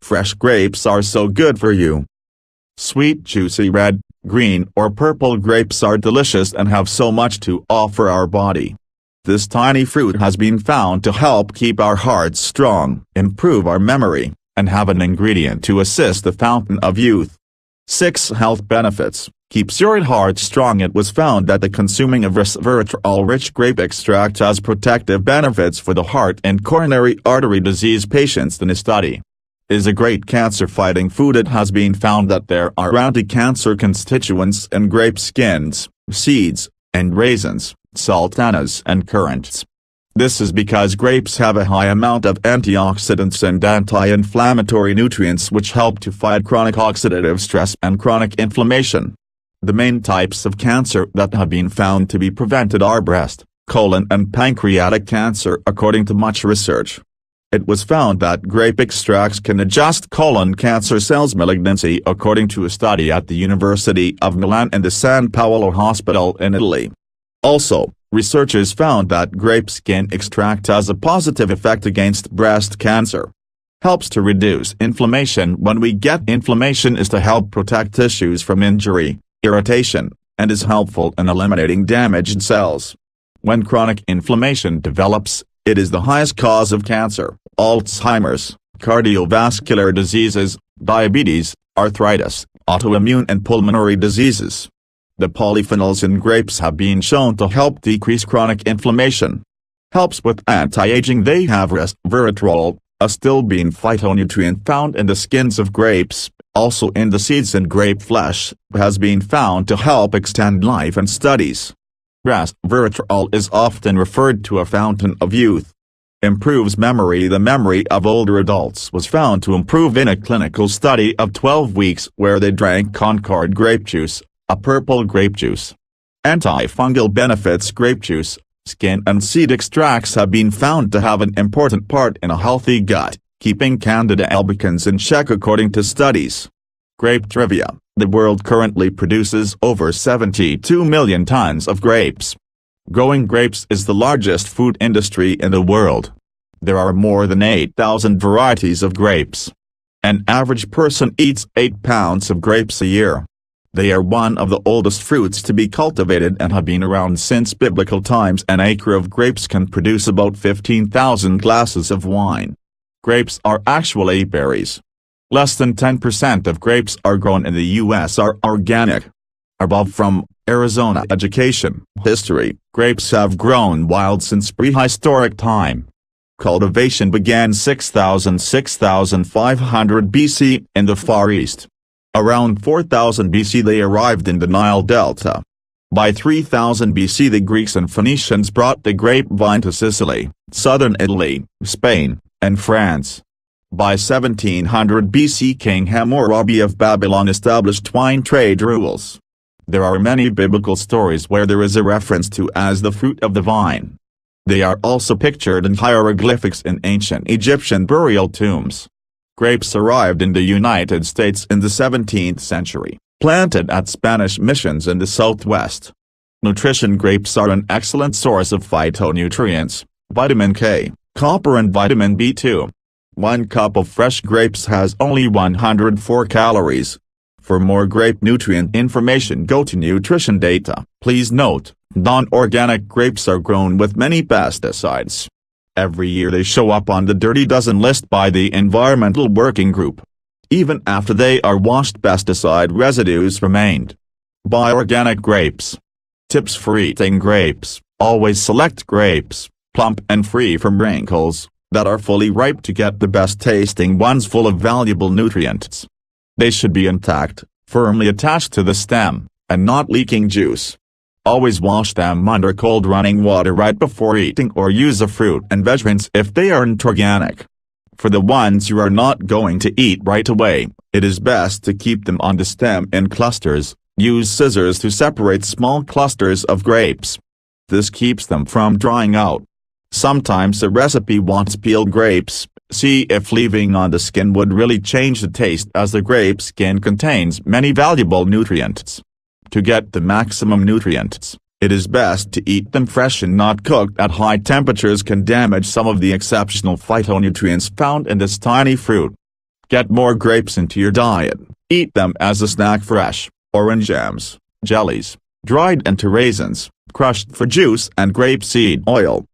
fresh grapes are so good for you. Sweet, juicy red, green or purple grapes are delicious and have so much to offer our body. This tiny fruit has been found to help keep our hearts strong, improve our memory, and have an ingredient to assist the fountain of youth. 6 health benefits. Keeps your heart strong. It was found that the consuming of resveratrol-rich grape extract has protective benefits for the heart and coronary artery disease patients in a study. Is a great cancer-fighting food. It has been found that there are anti-cancer constituents in grape skins, seeds, and raisins, sultanas and currants. This is because grapes have a high amount of antioxidants and anti-inflammatory nutrients which help to fight chronic oxidative stress and chronic inflammation. The main types of cancer that have been found to be prevented are breast, colon and pancreatic cancer according to much research. It was found that grape extracts can adjust colon cancer cells malignancy according to a study at the University of Milan and the San Paolo Hospital in Italy. Also, researchers found that grape skin extract has a positive effect against breast cancer. Helps to reduce inflammation. When we get inflammation is to help protect tissues from injury, irritation, and is helpful in eliminating damaged cells. When chronic inflammation develops, it is the highest cause of cancer, Alzheimer's, cardiovascular diseases, diabetes, arthritis, autoimmune and pulmonary diseases. The polyphenols in grapes have been shown to help decrease chronic inflammation. Helps with anti-aging. They have resveratrol, a still-bean phytonutrient found in the skins of grapes, also in the seeds and grape flesh, has been found to help extend life and studies. Resveratrol is often referred to a fountain of youth. Improves memory. The memory of older adults was found to improve in a clinical study of 12 weeks where they drank Concord grape juice, a purple grape juice. Antifungal benefits. Grape juice, skin and seed extracts have been found to have an important part in a healthy gut, keeping Candida albicans in check according to studies. Grape trivia. The world currently produces over 72 million tons of grapes. Growing grapes is the largest food industry in the world. There are more than 8,000 varieties of grapes. An average person eats 8 pounds of grapes a year. They are one of the oldest fruits to be cultivated and have been around since biblical times. An acre of grapes can produce about 15,000 glasses of wine. Grapes are actually berries. Less than 10% of grapes are grown in the U.S. are organic. Above from Arizona. Education. History. Grapes have grown wild since prehistoric time. Cultivation began 6,500 BC in the Far East. Around 4000 BC they arrived in the Nile Delta. By 3000 BC the Greeks and Phoenicians brought the grapevine to Sicily, southern Italy, Spain, and France. By 1700 BC King Hammurabi of Babylon established wine trade rules. There are many biblical stories where there is a reference to as the fruit of the vine. They are also pictured in hieroglyphics in ancient Egyptian burial tombs. Grapes arrived in the United States in the 17th century, planted at Spanish missions in the Southwest. Nutrition. Grapes are an excellent source of phytonutrients, vitamin K, copper and vitamin B2. 1 cup of fresh grapes has only 104 calories. For more grape nutrient information go to nutrition data. Please note, non-organic grapes are grown with many pesticides. Every year they show up on the Dirty Dozen list by the Environmental Working Group. Even after they are washed pesticide residues remained. Buy organic grapes. Tips for eating grapes. Always select grapes, plump and free from wrinkles, that are fully ripe to get the best tasting ones full of valuable nutrients. They should be intact, firmly attached to the stem, and not leaking juice. Always wash them under cold running water right before eating or use a fruit and veg rinse if they aren't organic. For the ones you are not going to eat right away, it is best to keep them on the stem in clusters. Use scissors to separate small clusters of grapes. This keeps them from drying out. Sometimes the recipe wants peeled grapes. See if leaving on the skin would really change the taste as the grape skin contains many valuable nutrients. To get the maximum nutrients, it is best to eat them fresh and not cooked at high temperatures can damage some of the exceptional phytonutrients found in this tiny fruit. Get more grapes into your diet. Eat them as a snack fresh. Orange jams, jellies, dried into raisins, crushed for juice and grapeseed oil.